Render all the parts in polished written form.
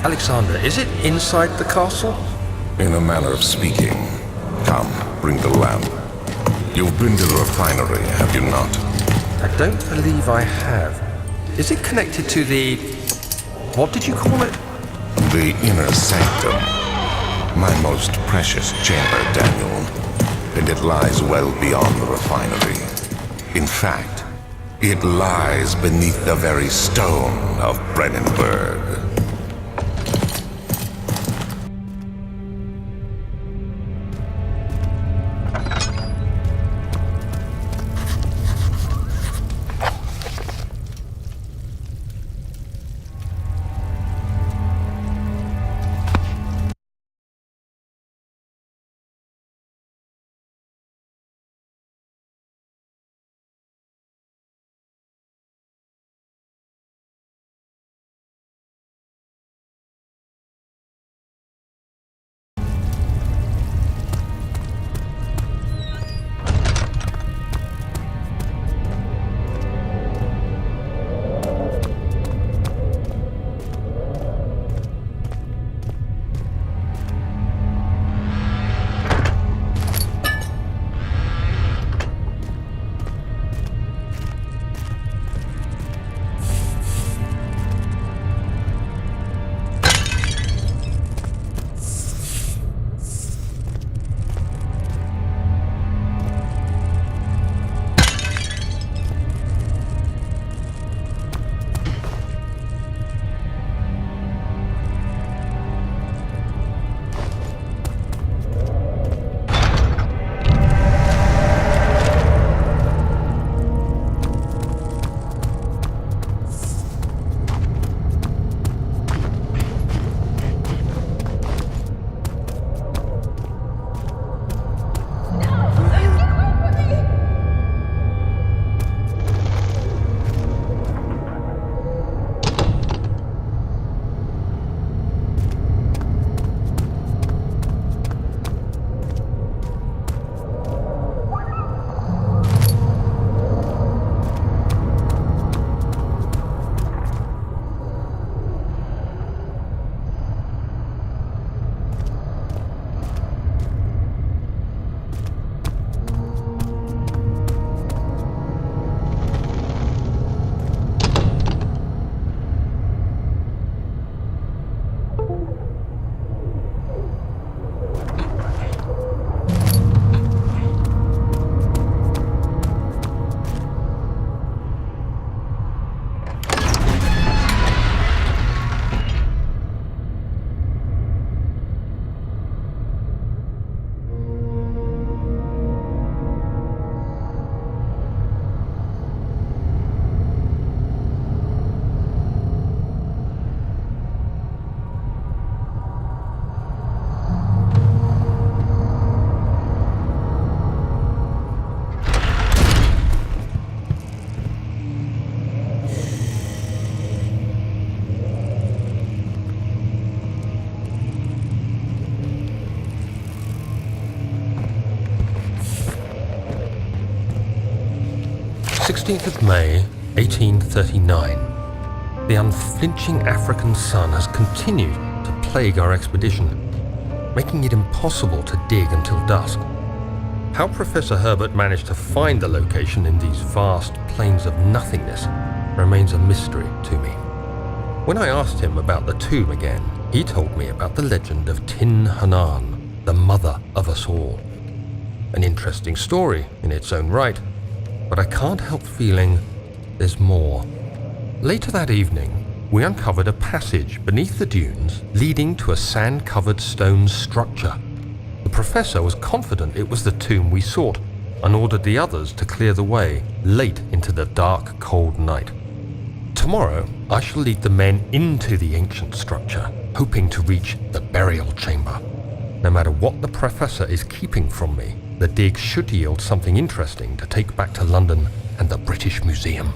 Alexander, is it inside the castle? In a manner of speaking. Come, bring the lamp. You've been to the refinery, have you not? I don't believe I have. Is it connected to the... what did you call it? The inner sanctum. My most precious chamber, Daniel. And it lies well beyond the refinery. In fact, it lies beneath the very stone of Brennenburg. May 1839. The unflinching African sun has continued to plague our expedition, making it impossible to dig until dusk. How Professor Herbert managed to find the location in these vast plains of nothingness remains a mystery to me. When I asked him about the tomb again, he told me about the legend of Tin Hanan, the mother of us all. An interesting story in its own right, but I can't help feeling there's more. Later that evening, we uncovered a passage beneath the dunes leading to a sand-covered stone structure. The professor was confident it was the tomb we sought and ordered the others to clear the way late into the dark, cold night. Tomorrow, I shall lead the men into the ancient structure, hoping to reach the burial chamber. No matter what the professor is keeping from me, the dig should yield something interesting to take back to London and the British Museum.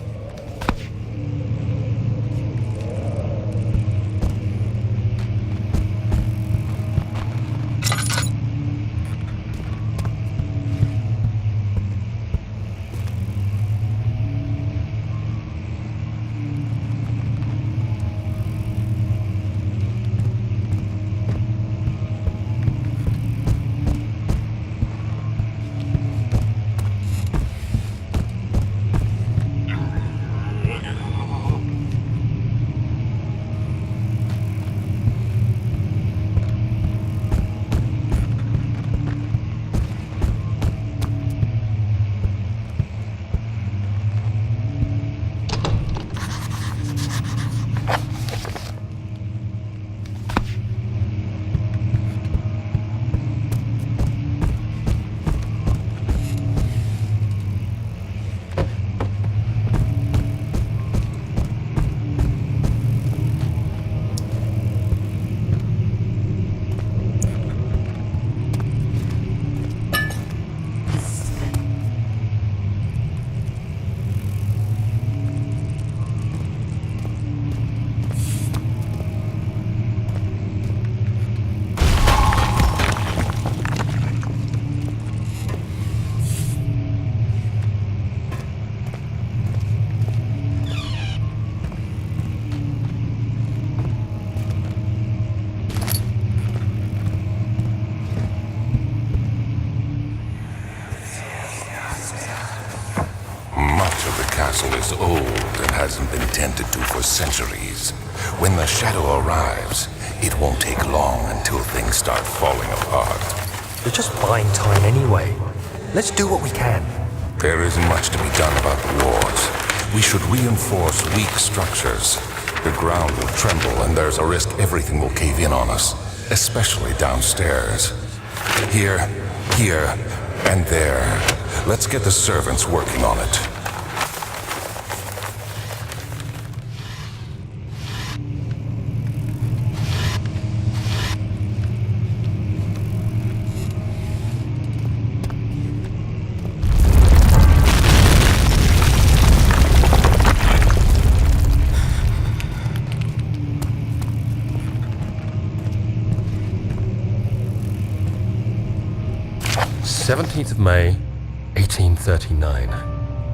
hasn't been tended to for centuries. When the shadow arrives, it won't take long until things start falling apart. We're just buying time anyway. Let's do what we can. There isn't much to be done about the walls. We should reinforce weak structures. The ground will tremble and there's a risk everything will cave in on us, especially downstairs. Here, and there. Let's get the servants working on it. May 1839.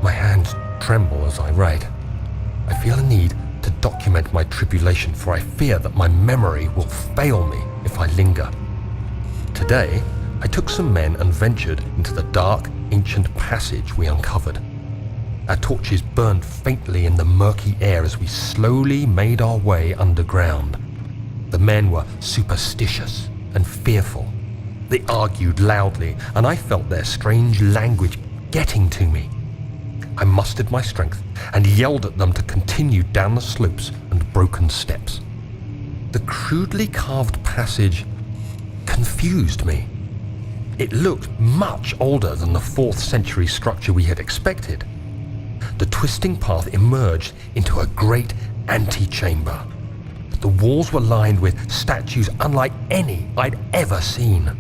My hands tremble as I write. I feel a need to document my tribulation, for I fear that my memory will fail me if I linger. Today, I took some men and ventured into the dark, ancient passage we uncovered. Our torches burned faintly in the murky air as we slowly made our way underground. The men were superstitious and fearful. They argued loudly, and I felt their strange language getting to me. I mustered my strength and yelled at them to continue down the slopes and broken steps. The crudely carved passage confused me. It looked much older than the 4th century structure we had expected. The twisting path emerged into a great antechamber. The walls were lined with statues unlike any I'd ever seen.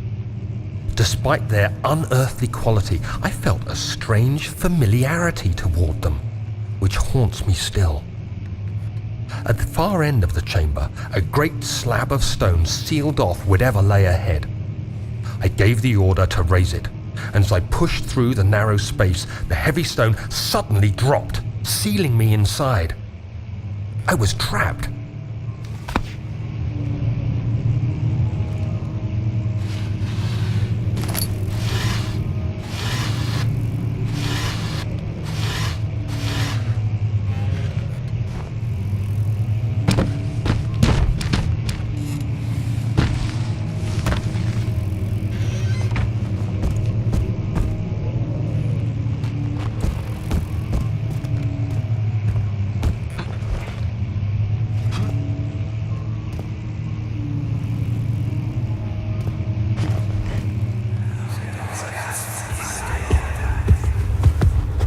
Despite their unearthly quality, I felt a strange familiarity toward them, which haunts me still. At the far end of the chamber, a great slab of stone sealed off whatever lay ahead. I gave the order to raise it, and as I pushed through the narrow space, the heavy stone suddenly dropped, sealing me inside. I was trapped.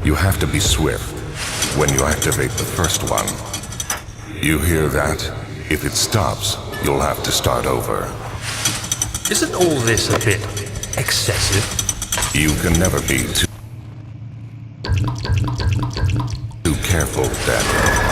You have to be swift when you activate the first one. You hear that? If it stops, you'll have to start over. Isn't all this a bit excessive? You can never be too careful, Daniel.